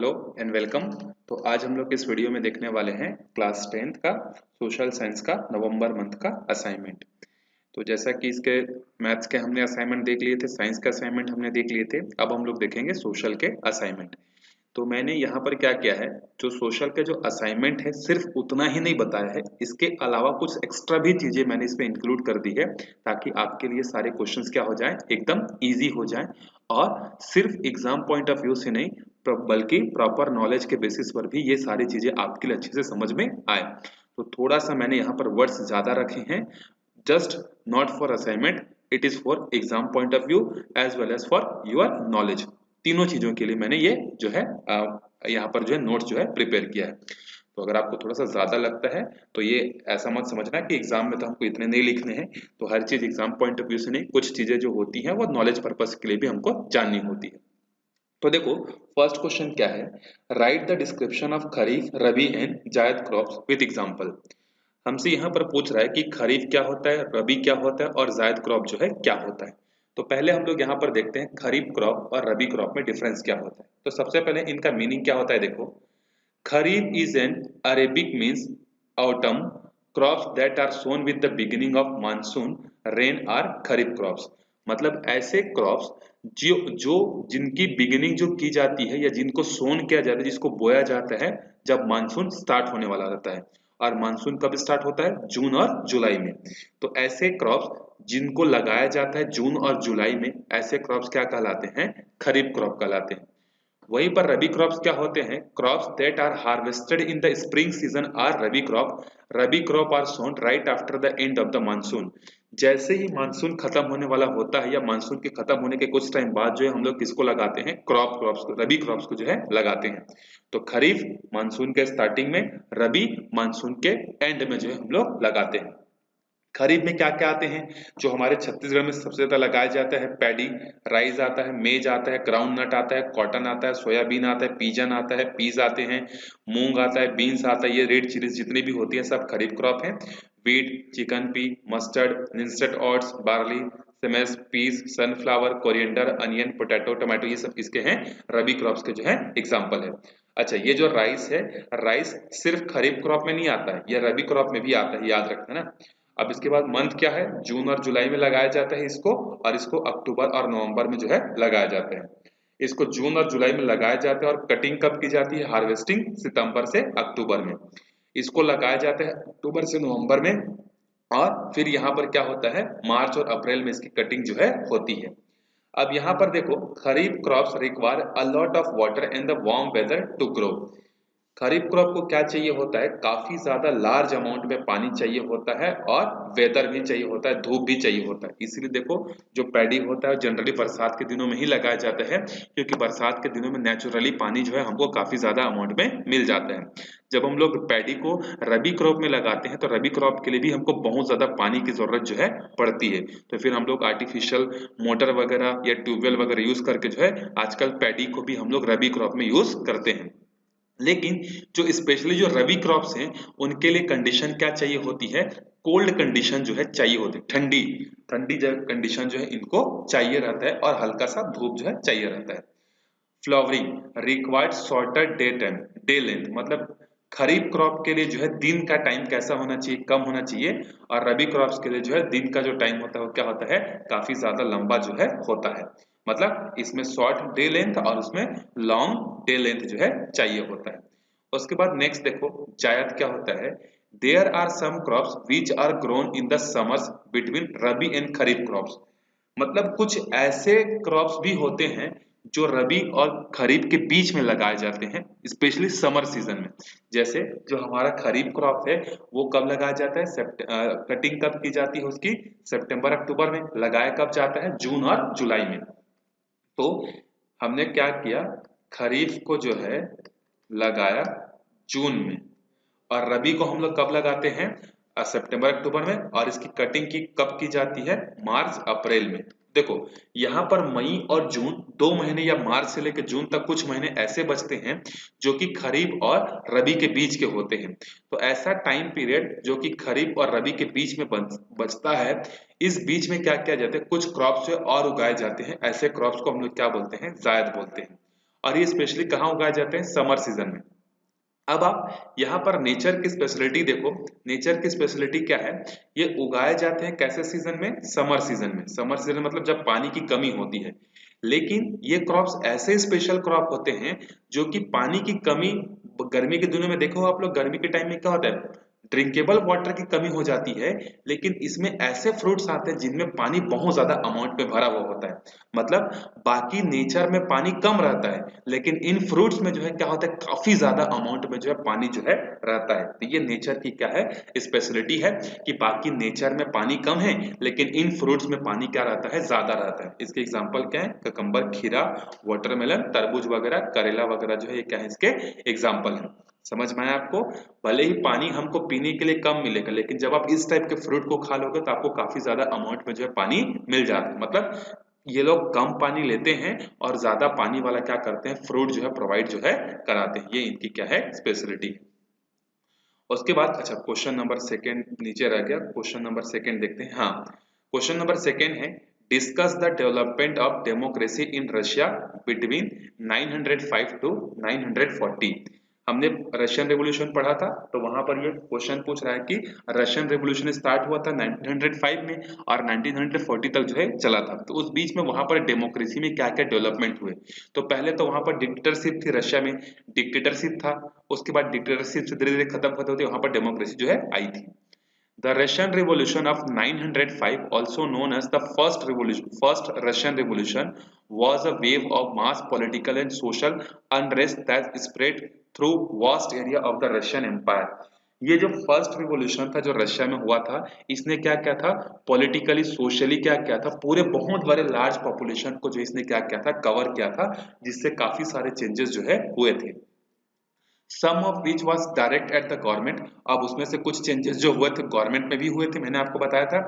Hello and welcome. तो आज हम लोग इस वीडियो में देखने वाले हैं क्लास 10th का सोशल साइंस का नवंबर मंथ का असाइनमेंट। तो जैसा कि इसके मैथ्स के हमने असाइनमेंट देख लिए थे, साइंस के असाइनमेंट हमने देख लिए थे, अब हम लोग देखेंगे सोशल के असाइनमेंट। तो मैंने यहाँ पर क्या किया है, जो सोशल के जो असाइनमेंट है सिर्फ उतना ही नहीं बताया है, इसके अलावा कुछ एक्स्ट्रा भी चीजें मैंने इसमें इंक्लूड कर दी है ताकि आपके लिए सारे क्वेश्चंस क्या हो जाए, एकदम इजी हो जाए और सिर्फ एग्जाम पॉइंट ऑफ व्यू से नहीं बल्कि प्रॉपर नॉलेज के बेसिस पर भी ये सारी चीजें आपके लिए अच्छे से समझ में आए। तो थोड़ा सा मैंने यहाँ पर वर्ड्स ज्यादा रखे हैं, just not for assignment, it is for exam point of view as well as for your knowledge. तीनों चीजों के लिए मैंने ये जो है यहाँ पर जो है नोट्स जो है प्रिपेयर किया है। तो अगर आपको थोड़ा सा ज्यादा लगता है तो ये ऐसा मत समझना कि एग्जाम में तो हमको इतने नहीं लिखने हैं। तो हर चीज एग्जाम पॉइंट ऑफ व्यू से नहीं, कुछ चीजें जो होती हैं वो नॉलेज पर्पज के लिए भी हमको जाननी होती है। तो देखो, फर्स्ट क्वेश्चन क्या है, right the description of kharif rabi and जायद क्रॉप्स विद एग्जांपल। हमसे यहाँ पर पूछ रहा है कि खरीफ क्या होता है, रबी क्या होता है और जायद क्रॉप जो है क्या होता है। तो पहले हम लोग यहाँ पर देखते हैं खरीफ क्रॉप और रबी क्रॉप में डिफरेंस क्या होता है। तो सबसे पहले इनका मीनिंग क्या होता है, देखो, kharif is an Arabic means autumn crops that are sown with the beginning of monsoon rain are kharif crops. मतलब ऐसे क्रॉप्स जो जो जिनकी बिगिनिंग जो की जाती है या जिनको सोन किया जाता है, जिसको बोया जाता है जब मानसून स्टार्ट होने वाला रहता है। और मानसून कब स्टार्ट होता है, जून और जुलाई में। तो ऐसे क्रॉप्स जिनको लगाया जाता है जून और जुलाई में, ऐसे क्रॉप्स क्या कहलाते हैं, खरीफ क्रॉप कहलाते हैं। वहीं पर रबी क्रॉप्स क्या होते हैं, crops that are harvested in the spring season are rabi crop. Rabi crop are sown right after the end of the monsoon. जैसे ही मानसून खत्म होने वाला होता है या मानसून के खत्म होने के कुछ टाइम बाद जो है हम लोग किसको लगाते हैं, क्रॉप्स को, रबी क्रॉप्स को जो है लगाते हैं। तो खरीफ मानसून के स्टार्टिंग में, रबी मानसून के एंड में जो है हम लोग लगाते हैं। खरीफ में क्या क्या आते हैं, जो हमारे छत्तीसगढ़ में सबसे ज्यादा लगाया जाता है, पैडी, राइस आता है, मेज आता है, ग्राउंड नट आता है, कॉटन आता है, सोयाबीन आता है, पिजन आता है, पीज आते हैं, मूंग आता है, बीन्स आता है, ये रेड चिलीज जितनी भी होती है सब खरीफ क्रॉप है। Wheat, chicken pea, mustard, linseed oats, barley, sesame, peas, sunflower, coriander, onion, potato, tomato, ये सब इसके हैं रबी क्रॉप्स के जो है एग्जाम्पल है। अच्छा, ये जो राइस है, राइस सिर्फ खरीफ क्रॉप में नहीं आता है, यह रबी क्रॉप में भी आता है, याद रखना ना। अब इसके बाद मंथ क्या है, जून और जुलाई में लगाया जाता है इसको, और इसको अक्टूबर और नवंबर में जो है लगाया जाता है। इसको जून और जुलाई में लगाया जाता है और कटिंग कब की जाती है, हार्वेस्टिंग सितंबर से अक्टूबर में। इसको लगाया जाता है अक्टूबर से नवंबर में, और फिर यहाँ पर क्या होता है, मार्च और अप्रैल में इसकी कटिंग जो है होती है। अब यहाँ पर देखो, kharif crops require a lot of water and the warm weather to grow. Kharif crop को क्या चाहिए होता है, काफी ज्यादा लार्ज अमाउंट में पानी चाहिए होता है और वेदर भी चाहिए होता है, धूप भी चाहिए होता है। इसीलिए देखो, जो पैडी होता है जनरली बरसात के दिनों में ही लगाया जाता है, क्योंकि बरसात के दिनों में नेचुरली पानी जो है हमको काफी ज्यादा अमाउंट में मिल जाता है। जब हम लोग पैडी को रबी क्रॉप में लगाते हैं तो रबी क्रॉप के लिए भी हमको बहुत ज्यादा पानी की जरूरत जो है पड़ती है। तो फिर हम लोग आर्टिफिशियल मोटर वगैरह या ट्यूबवेल वगैरह यूज करके जो है आजकल पैडी को भी हम लोग रबी क्रॉप में यूज करते हैं। लेकिन जो स्पेशली जो रबी क्रॉप्स हैं उनके लिए कंडीशन क्या चाहिए होती है, कोल्ड कंडीशन जो है चाहिए होती है, ठंडी ठंडी कंडीशन जो है इनको चाहिए रहता है, और हल्का सा धूप जो है चाहिए रहता है। Flowering required shorter day time, day length, मतलब खरीफ क्रॉप के लिए जो है दिन का टाइम कैसा होना चाहिए, कम होना चाहिए, और रबी क्रॉप्स के लिए जो है दिन का जो टाइम होता है वो क्या होता है, काफी ज्यादा लंबा जो है होता है। मतलब इसमें शॉर्ट डे लेंथ और उसमें लॉन्ग डे लेंथ जो है चाहिए होता है। उसके बाद नेक्स्ट देखो, जायद क्या होता है, there are some crops which are grown in the summers between rabi and kharif crops. मतलब कुछ ऐसे क्रॉप्स भी होते हैं जो रबी और खरीफ के बीच में लगाए जाते हैं, स्पेशली समर सीजन में। जैसे जो हमारा खरीफ क्रॉप है वो कब लगाया जाता है, कटिंग कब की जाती है उसकी, सितंबर अक्टूबर में। लगाया कब जाता है, जून और जुलाई में। तो हमने क्या किया, खरीफ को जो है लगाया जून में, और रबी को हम लोग कब लगाते हैं, सितंबर अक्टूबर में, और इसकी कटिंग की कब की जाती है, मार्च अप्रैल में। देखो, यहाँ पर मई और जून 2 महीने, या मार्च से लेकर जून तक कुछ महीने ऐसे बचते हैं जो कि खरीफ और रबी के बीच के होते हैं। तो ऐसा टाइम पीरियड जो कि खरीफ और रबी के बीच में बचता है, इस बीच में क्या किया जाता है, कुछ क्रॉप्स जो और उगाए जाते हैं। ऐसे क्रॉप्स को हम लोग क्या बोलते हैं, जायद बोलते हैं। और ये स्पेशली कहाँ उगाए जाते हैं? समर सीजन में। अब आप यहाँ पर नेचर की स्पेशलिटी देखो, नेचर की स्पेशलिटी क्या है? ये उगाए जाते हैं कैसे सीजन में? समर सीजन में। समर सीजन मतलब जब पानी की कमी होती है। लेकिन ये क्रॉप्स ऐसे स्पेशल क्रॉप होते हैं जो कि पानी की कमी, गर्मी के दिनों में देखो आप लोग, गर्मी के टाइम में क्या होता है? ड्रिंकेबल वाटर की कमी हो जाती है, लेकिन इसमें ऐसे फ्रूट्स आते हैं जिनमें पानी बहुत ज्यादा अमाउंट में भरा हुआ होता है। मतलब बाकी नेचर में पानी कम रहता है, लेकिन इन फ्रूट्स में जो है क्या होता है? काफी ज्यादा अमाउंट में जो है पानी जो है रहता है। तो ये नेचर की क्या है? स्पेशलिटी है कि बाकी नेचर में पानी कम है, लेकिन इन फ्रूट्स में पानी क्या रहता है? ज्यादा रहता है। इसके एग्जाम्पल क्या है? ककम्बर, खीरा, वाटरमेलन, तरबूज वगैरह, करेला वगैरह जो है ये क्या है? इसके एग्जाम्पल है। समझ में आया आपको? भले ही पानी हमको पीने के लिए कम मिलेगा, लेकिन जब आप इस टाइप के फ्रूट को खा लोगे तो आपको काफी ज्यादा अमाउंट में जो है पानी मिल जाता है। मतलब ये लोग कम पानी लेते हैं और ज्यादा पानी वाला क्या करते हैं? फ्रूट जो है प्रोवाइड जो है कराते हैं। ये इनकी क्या है? स्पेशलिटी। उसके बाद अच्छा, क्वेश्चन नंबर सेकंड नीचे रह गया, क्वेश्चन नंबर सेकंड देखते हैं। हाँ, क्वेश्चन नंबर सेकंड है, discuss the development of democracy in Russia between 905 to 940। हमने रशियन रेवोल्यूशन पढ़ा था, तो वहां पर ये क्वेश्चन पूछ रहा है कि रशियन रेवोल्यूशन स्टार्ट हुआ था 1905 में और 1940 तक जो है चला था। तो उस बीच में वहां पर डेमोक्रेसी में क्या क्या डेवलपमेंट हुए? तो पहले तो वहां पर डिक्टेटरशिप थी, रशिया में डिक्टेटरशिप था। उसके बाद डिक्टेटरशिप से धीरे धीरे खत्म होते होते वहां पर डेमोक्रेसी जो है आई थी। The Russian Revolution of 905, also known as the first Russian Revolution, was a wave of mass political and social unrest that spread through vast area of the Russian Empire. ये जो फर्स्ट रिवोल्यूशन था जो Russia में हुआ था, इसने क्या क्या था? पॉलिटिकली सोशली क्या क्या था? पूरे बहुत बड़े लार्ज पॉपुलेशन को जो इसने क्या क्या था? कवर किया था, जिससे काफी सारे चेंजेस जो है हुए थे। Some of which was direct at the government. अब उसमें से कुछ चेंजेस जो हुए थे गवर्नमेंट में भी हुए थे, मैंने आपको बताया था।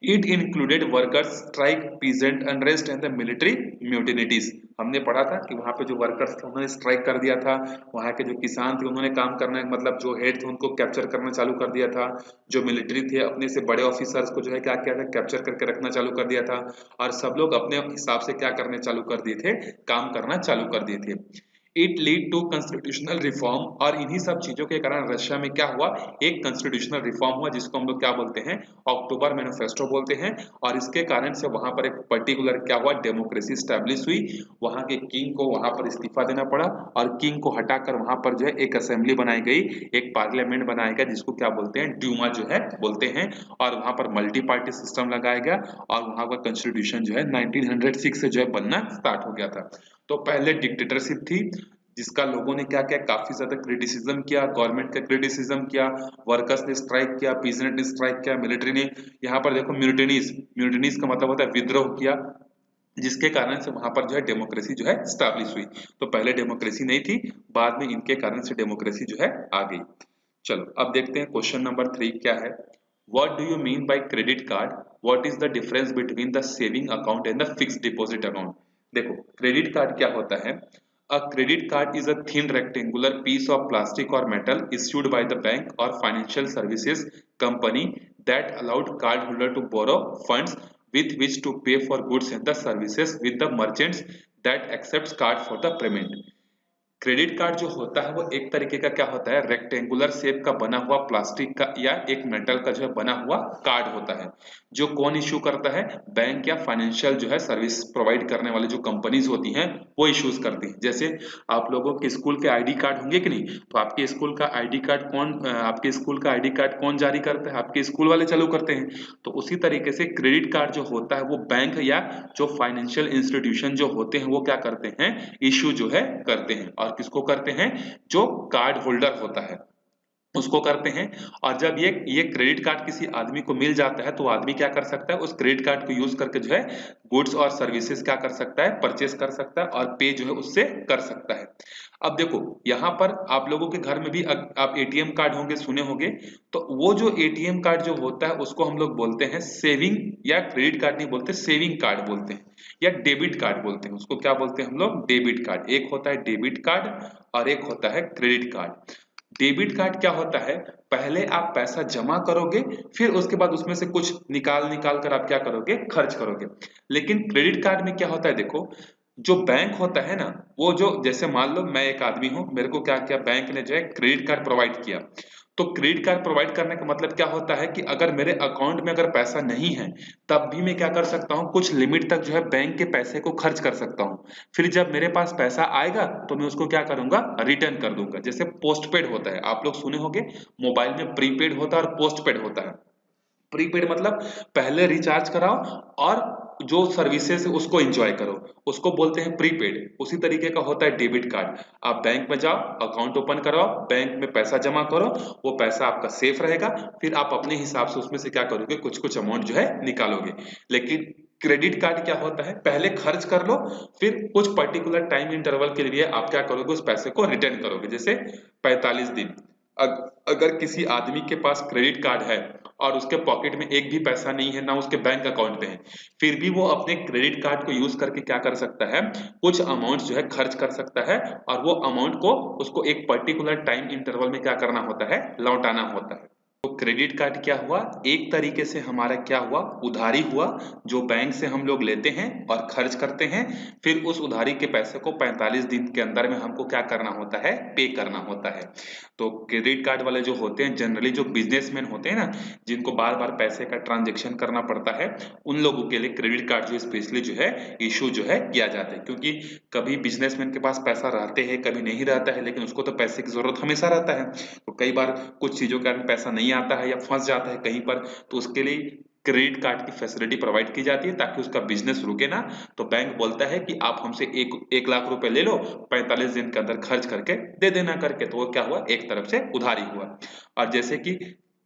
It included workers strike, peasant unrest and the military mutinies. हमने पढ़ा था कि वहां पे जो वर्कर्स थे उन्होंने स्ट्राइक कर दिया था, वहां के जो किसान थे उन्होंने काम करना, मतलब जो हेड थे उनको कैप्चर करना चालू कर दिया था, जो मिलिट्री थे अपने से बड़े ऑफिसर्स को जो है क्या किया था? कैप्चर करके रखना चालू कर दिया था, और सब लोग अपने हिसाब से क्या करने चालू कर दिए थे? काम करना चालू कर दिए थे। It lead to constitutional reform, और इन्हीं सब चीजों के कारण रशिया में क्या हुआ? एक कॉन्स्टिट्यूशनल रिफॉर्म हुआ, जिसको हम लोग क्या बोलते हैं? अक्टूबर मैनिफेस्टो बोलते हैं। और इसके कारण से वहां पर एक पर्टिकुलर क्या हुआ? डेमोक्रेसी स्टैब्लिश हुई। वहां के किंग को वहां पर इस्तीफा देना पड़ा, और किंग को हटाकर वहां पर जो है एक असेंबली बनाई गई, एक पार्लियामेंट बनाया गया, जिसको क्या बोलते हैं? ड्यूमा जो है बोलते हैं। और वहां पर मल्टी पार्टी सिस्टम लगाया गया, और वहां का कॉन्स्टिट्यूशन जो है 1906 से जो है बनना स्टार्ट हो गया था। तो पहले डिक्टेटरशिप थी, जिसका लोगों ने क्या किया? काफी ज्यादा क्रिटिसिज्म किया, गवर्नमेंट का क्रिटिसिज्म किया, वर्कर्स ने स्ट्राइक किया, पीजेंट ने स्ट्राइक किया, मिलिट्री ने, यहाँ पर देखो म्यूटिनीज, म्यूटिनीज का मतलब होता है विद्रोह किया, जिसके कारण से वहां पर जो है डेमोक्रेसी जो है स्टैब्लिश हुई। तो पहले डेमोक्रेसी नहीं थी, बाद में इनके कारण से डेमोक्रेसी जो है आ गई। चलो अब देखते हैं क्वेश्चन नंबर 3 क्या है। What do you mean by credit card? What is the difference between the saving account and the fixed deposit account? देखो, क्रेडिट कार्ड क्या होता है? A credit card is a thin rectangular piece of plastic or metal issued by the bank or financial services company that allowed cardholder to borrow funds with which to pay for goods and the services with the merchants that accepts card for the payment. Credit card जो होता है वो एक तरीके का क्या होता है? रेक्टेंगुलर शेप का बना हुआ प्लास्टिक का या एक मेटल का जो है बना हुआ कार्ड होता है, जो कौन इश्यू करता है? बैंक या फाइनेंशियल जो है सर्विस प्रोवाइड करने वाली जो कंपनीज होती हैं वो इश्यूज करती हैं। जैसे आप लोगों के स्कूल के आईडी कार्ड होंगे कि नहीं, तो आपके स्कूल का आईडी कार्ड आपके स्कूल का आईडी कार्ड कौन जारी करता है? आपके स्कूल वाले चालू करते हैं। तो उसी तरीके से क्रेडिट कार्ड जो होता है वो बैंक या जो फाइनेंशियल इंस्टीट्यूशन जो होते हैं वो क्या करते हैं? इश्यू जो है करते हैं। और किसको करते हैं? जो कार्ड होल्डर होता है उसको करते हैं। और जब ये क्रेडिट कार्ड किसी आदमी को मिल जाता है, तो वो आदमी क्या कर सकता है? उस क्रेडिट कार्ड को यूज करके जो है गुड्स और सर्विसेज क्या कर सकता है? परचेस कर सकता है, और पे जो है उससे कर सकता है। अब देखो, यहाँ पर आप लोगों के घर में भी आप एटीएम कार्ड होंगे, सुने होंगे। तो वो जो एटीएम कार्ड जो होता है उसको हम लोग बोलते हैं सेविंग, या क्रेडिट कार्ड नहीं बोलते, सेविंग कार्ड बोलते हैं, या डेबिट कार्ड बोलते हैं। उसको क्या बोलते हैं हम लोग? Debit card. एक होता है डेबिट कार्ड और एक होता है क्रेडिट कार्ड। डेबिट कार्ड क्या होता है? पहले आप पैसा जमा करोगे, फिर उसके बाद उसमें से कुछ निकाल निकाल कर आप क्या करोगे? खर्च करोगे। लेकिन क्रेडिट कार्ड में क्या होता है? देखो, जो बैंक होता है ना, वो जो जैसे मान लो मैं एक आदमी हूं, मेरे को क्या किया बैंक ने जो है क्रेडिट कार्ड प्रोवाइड किया। तो क्रेडिट कार्ड प्रोवाइड करने का मतलब क्या होता है कि अगर मेरे अकाउंट में अगर पैसा नहीं है तब भी मैं क्या कर सकता हूँ, कुछ लिमिट तक जो है बैंक के पैसे को खर्च कर सकता हूँ। फिर जब मेरे पास पैसा आएगा तो मैं उसको क्या करूंगा, रिटर्न कर दूंगा। जैसे पोस्टपेड होता है, आप लोग सुने होंगे मोबाइल में प्रीपेड होता है और पोस्टपेड होता है। प्रीपेड मतलब पहले रिचार्ज कराओ और जो सर्विसेज है उसको एंजॉय करो, उसको बोलते हैं प्रीपेड। उसी तरीके का होता है डेबिट कार्ड। आप बैंक में जाओ, अकाउंट ओपन कराओ, बैंक में पैसा जमा करो, वो पैसा आपका सेफ रहेगा। फिर आप अपने हिसाब से उसमें से क्या करोगे, कुछ कुछ अमाउंट जो है निकालोगे। लेकिन क्रेडिट कार्ड क्या होता है, पहले खर्च कर लो, फिर कुछ पर्टिकुलर टाइम इंटरवल के लिए आप क्या करोगे, उस पैसे को रिटर्न करोगे। जैसे 45 दिन। अगर किसी आदमी के पास क्रेडिट कार्ड है और उसके पॉकेट में एक भी पैसा नहीं है, ना उसके बैंक अकाउंट में है, फिर भी वो अपने क्रेडिट कार्ड को यूज करके क्या कर सकता है, कुछ अमाउंट जो है खर्च कर सकता है। और वो अमाउंट को उसको एक पर्टिकुलर टाइम इंटरवल में क्या करना होता है, लौटाना होता है। तो क्रेडिट कार्ड क्या हुआ, एक तरीके से हमारा क्या हुआ, उधारी हुआ, जो बैंक से हम लोग लेते हैं और खर्च करते हैं। फिर उस उधारी के पैसे को 45 दिन के अंदर में हमको क्या करना होता है, पे करना होता है। तो क्रेडिट कार्ड वाले जो होते हैं, जनरली जो बिजनेसमैन होते हैं ना, जिनको बार बार पैसे का ट्रांजेक्शन करना पड़ता है, उन लोगों के लिए क्रेडिट कार्ड जो स्पेशली जो है इशू जो है किया जाता है। क्योंकि कभी बिजनेसमैन के पास पैसा रहते हैं, कभी नहीं रहता है, लेकिन उसको तो पैसे की जरूरत हमेशा रहता है। तो कई बार कुछ चीजों के कारण पैसा नहीं आता है या फंस जाता है कहीं पर, तो उसके लिए क्रेडिट कार्ड की फैसिलिटी प्रोवाइड की जाती है ताकि उसका बिजनेस रुके ना। तो बैंक बोलता है कि आप हमसे एक लाख रुपए ले लो, 45 दिन के अंदर खर्च करके दे देना करके। तो वो क्या हुआ, एक तरफ से उधारी हुआ। और जैसे कि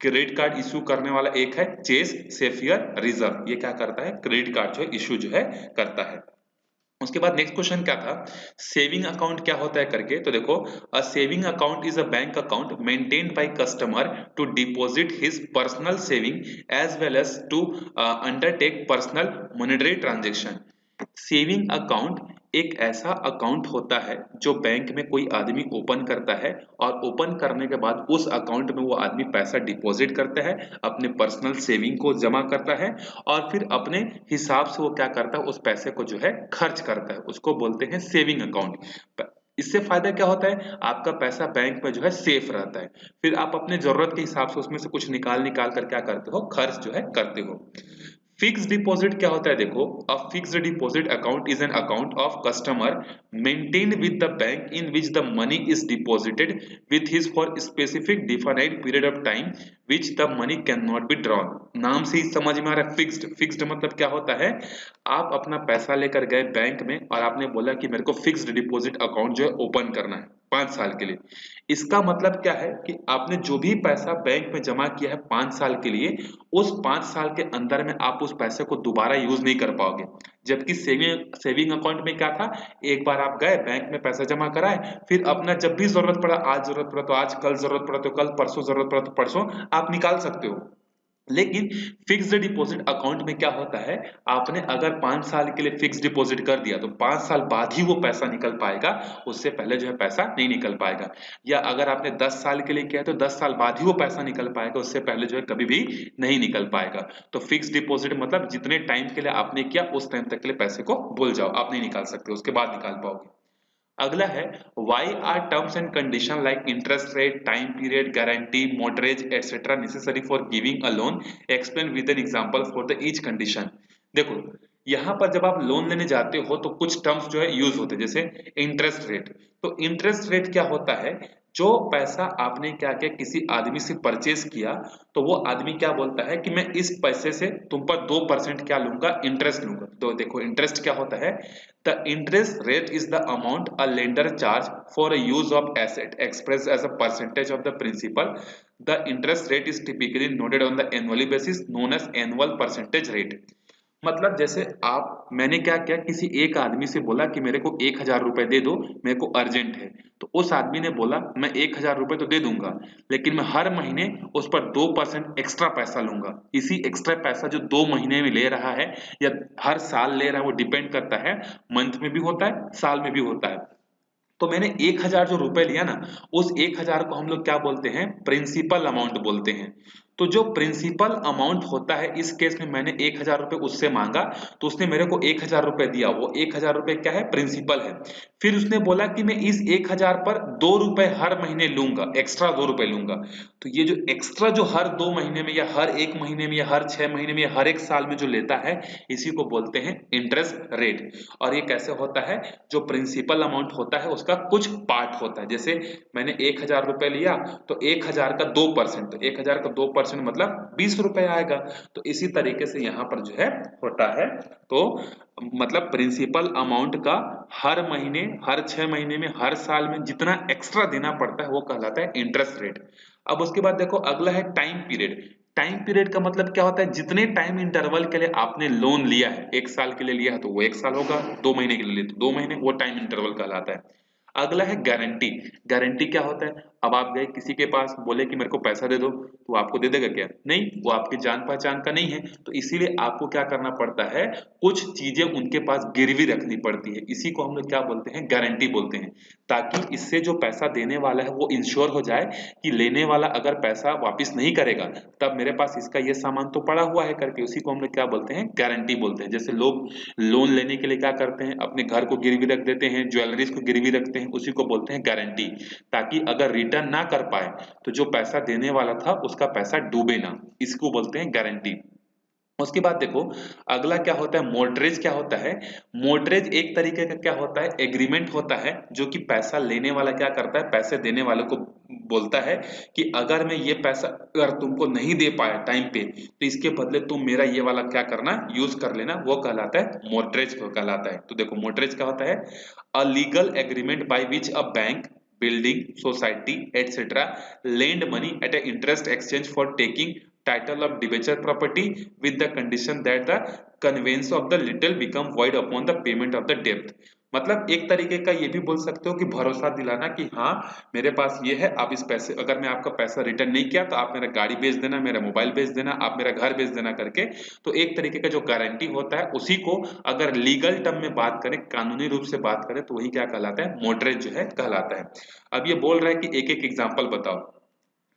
क्रेडिट कार्ड इशू करने वाला एक है चेस सेफियर रिजर्व, ये क्या करता है, क्रेडिट कार्ड जो है इशू जो है करता है। उसके बाद नेक्स्ट क्वेश्चन क्या था, सेविंग अकाउंट क्या होता है करके। तो देखो, a saving account is a bank account maintained by customer to deposit his personal saving as well as to undertake personal monetary transaction. Saving account एक ऐसा अकाउंट होता है जो बैंक में कोई आदमी ओपन करता है, और ओपन करने के बाद उस अकाउंट में वो आदमी पैसा डिपॉजिट करता है, अपने पर्सनल सेविंग को जमा करता है, और फिर अपने हिसाब से वो क्या करता है, उस पैसे को जो है खर्च करता है। उसको बोलते हैं सेविंग अकाउंट। इससे फायदा क्या होता है, आपका पैसा बैंक में जो है सेफ रहता है। फिर आप अपने जरूरत के हिसाब से उसमें से कुछ निकाल निकाल कर क्या करते हो, खर्च जो है करते हो। फिक्स डिपॉजिट क्या होता है, देखो, a fixed deposit account is an account of customer maintained with the bank in which the money is deposited with his for specific defined period of time which the money can not be drawn. नाम से ही समझ में आ रहा है, fixed. Fixed मतलब क्या होता है, आप अपना पैसा लेकर गए बैंक में और आपने बोला कि मेरे को फिक्स्ड डिपॉजिट अकाउंट जो है ओपन करना है 5 साल के लिए। इसका मतलब क्या है कि आपने जो भी पैसा बैंक में जमा किया है 5 साल के लिए, उस 5 साल के अंदर में आप उस पैसे को दोबारा यूज नहीं कर पाओगे। जबकि सेविंग सेविंग अकाउंट में क्या था, एक बार आप गए बैंक में पैसा जमा कराए, फिर अपना जब भी जरूरत पड़ा, आज जरूरत पड़ा तो आज, कल जरूरत पड़ा तो कल, परसों जरूरत पड़ा तो परसों आप निकाल सकते हो। लेकिन फिक्स्ड डिपॉजिट अकाउंट में क्या होता है, आपने अगर 5 साल के लिए फिक्स्ड डिपॉजिट कर दिया तो 5 साल बाद ही वो पैसा निकल पाएगा, उससे पहले जो है पैसा नहीं निकल पाएगा। या अगर आपने 10 साल के लिए किया तो 10 साल बाद ही वो पैसा निकल पाएगा, उससे पहले जो है कभी भी नहीं निकल पाएगा। तो फिक्स्ड डिपॉजिट मतलब जितने टाइम के लिए आपने किया उस टाइम तक के लिए पैसे को भूल जाओ, आप नहीं निकाल सकते, उसके बाद निकाल पाओगे। अगला है, why are terms and condition like interest rate, time period, guarantee, mortgage etcetera necessary for giving a loan, explain with an example for the each condition. देखो, यहाँ पर जब आप लोन लेने जाते हो तो कुछ टर्म्स जो है यूज होते हैं, जैसे इंटरेस्ट रेट। तो इंटरेस्ट रेट क्या होता है, जो पैसा आपने क्या किया, किसी आदमी से परचेज किया, तो वो आदमी क्या बोलता है कि मैं इस पैसे से तुम पर 2% क्या लूंगा, इंटरेस्ट लूंगा। तो देखो, इंटरेस्ट क्या होता है, the interest rate is the amount a lender charge for a use of asset expressed as a percentage of the principal. The interest rate is typically noted on the annually basis known as annual percentage rate. मतलब जैसे आप, मैंने क्या किया, किसी एक आदमी से बोला कि मेरे को 1,000 रुपए दे दो, मेरे को अर्जेंट है। तो उस आदमी ने बोला मैं 1,000 रुपए तो दे दूंगा, लेकिन मैं हर महीने उस पर 2% एक्स्ट्रा पैसा लूंगा। इसी एक्स्ट्रा पैसा जो 2 महीने में ले रहा है या हर साल ले रहा है, वो डिपेंड करता है, मंथ में भी होता है, साल में भी होता है। तो मैंने 1,000 जो रुपए लिया ना, उस 1,000 को हम लोग क्या बोलते हैं, प्रिंसिपल अमाउंट बोलते हैं। तो जो प्रिंसिपल अमाउंट होता है, इस केस में मैंने 1000 रुपए उससे मांगा तो उसने मेरे को 1000 रुपए दिया, वो 1000 रुपए क्या है, प्रिंसिपल है। फिर उसने बोला कि मैं इस 1000 पर 2 रुपए हर महीने लूंगा, एक्स्ट्रा 2 रुपए लूंगा। तो ये जो एक्स्ट्रा जो हर 2 महीने में या हर 1 महीने में या हर 6 महीने में या हर 1 साल में जो लेता है, इसी को बोलते हैं इंटरेस्ट रेट। और ये कैसे होता है, जो प्रिंसिपल अमाउंट होता है उसका कुछ पार्ट होता है। जैसे मैंने 1000 रुपए लिया तो 1000 का 2%, तो 1000 का 2% मतलब 20 रुपए आएगा। तो इसी तरीके से यहाँ पर जो है होता है। तो मतलब प्रिंसिपल अमाउंट का हर महीने, हर 6 महीने में, हर साल में जितना एक्स्ट्रा देना पड़ता है वो कहलाता है इंटरेस्ट रेट। अब उसके बाद देखो अगला है टाइम पीरियड। टाइम पीरियड का मतलब क्या होता है, जितने टाइम इंटरवल के लिए आपने लोन लिया है, 1 साल के लिए लिया है तो वो 1 साल होगा, 2 महीने के लिए लिए तो 2 महीने, वो टाइम इंटरवल कहलाता है। अगला है गारंटी। गारंटी क्या होता है, अब आप गए किसी के पास, बोले कि मेरे को पैसा दे दो, तो आपको दे देगा क्या, नहीं, वो आपकी जान पहचान का नहीं है। तो इसीलिए आपको क्या करना पड़ता है, कुछ चीजें उनके पास गिरवी रखनी पड़ती है, इसी को हम लोग क्या बोलते हैं, गारंटी बोलते हैं। ताकि इससे जो पैसा देने वाला है वो इंश्योर हो जाए कि लेने वाला अगर पैसा वापिस नहीं करेगा तब मेरे पास इसका ये सामान तो पड़ा हुआ है करके, उसी को हम लोग क्या बोलते हैं, गारंटी बोलते हैं। जैसे लोग लोन लेने के लिए क्या करते हैं, अपने घर को गिरवी रख देते हैं, ज्वेलरीज को गिरवी रखते हैं, उसी को बोलते हैं गारंटी। ताकि अगर रिटर्न ना कर पाए तो जो पैसा देने वाला था उसका पैसा डूबे ना, इसको बोलते हैं गारंटी। उसके बाद देखो अगला क्या होता है, मोर्टगेज क्या होता है। मोर्टगेज एक तरीके का क्या होता है, एग्रीमेंट होता है, जो कि पैसा लेने वाला क्या करता है, पैसे देने वाले को बोलता है कि अगर मैं ये पैसा अगर तुमको नहीं दे पाया टाइम पे तो इसके बदले तुम मेरा ये वाला क्या करना, यूज कर लेना, वो कहलाता है मोर्टगेज कहलाता है। तो देखो मोर्टगेज क्या होता है, a legal agreement by which a bank, building, society, etc. lend money at an interest exchange for taking title of debenture property with the condition that the conveyance of the little become void upon the payment of the debt। मतलब एक तरीके का ये भी बोल सकते हो कि भरोसा दिलाना कि हाँ मेरे पास ये है, आप इस पैसे, अगर मैं आपका पैसा रिटर्न नहीं किया तो आप मेरा गाड़ी बेच देना, मेरा मोबाइल बेच देना, आप मेरा घर बेच देना करके। तो एक तरीके का जो गारंटी होता है उसी को अगर लीगल टर्म में बात करें, कानूनी रूप से बात करें, तो वही क्या कहलाता है, मोर्टगेज जो है कहलाता है। अब ये बोल रहा है कि एक एक एग्जांपल बताओ।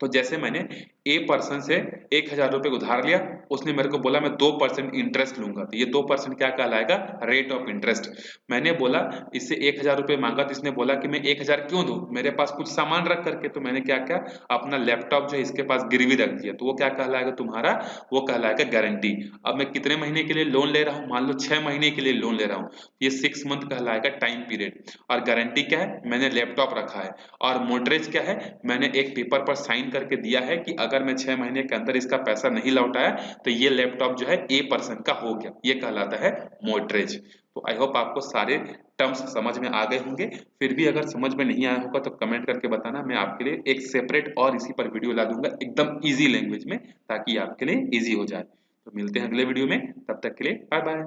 तो जैसे मैंने ए पर्सन से 1000 रुपए उधार लिया, उसने मेरे को बोला मैं 2% इंटरेस्ट लूंगा, तो ये 2% क्या कहलाएगा, रेट ऑफ इंटरेस्ट। मैंने बोला इससे 1000 रुपए मांगा तो इसने बोला कि मैं 1000 क्यों दूं, मेरे पास कुछ सामान रख करके, तो मैंने क्या किया, अपना लैपटॉप जो है इसके पास गिरवी रख दिया, तो वो क्या कहलाएगा तुम्हारा, वो कहलाएगा गारंटी। अब मैं कितने महीने के लिए लोन ले रहा हूँ, मान लो 6 महीने के लिए लोन ले रहा हूँ, ये 6 मंथ कहलाएगा टाइम पीरियड। और गारंटी क्या है, मैंने लैपटॉप रखा है। और मोर्टगेज क्या है, मैंने एक पेपर पर साइन करके दिया है कि अगर मैं 6 महीने के अंदर इसका पैसा नहीं लौटाया तो ये लैपटॉप जो है ए पर्सन का हो गया, ये कहलाता है मोर्टगेज। तो आई होप आपको सारे टर्म्स समझ में आ गए होंगे। फिर भी अगर समझ में नहीं आया होगा तो कमेंट करके बताना, मैं आपके लिए एक सेपरेट और इसी पर वीडियो ला दूंगा एकदम इजी लैंग्वेज में, ताकि आपके लिए इजी हो जाए। तो मिलते हैं अगले वीडियो में, तब तक के लिए बाय बाय।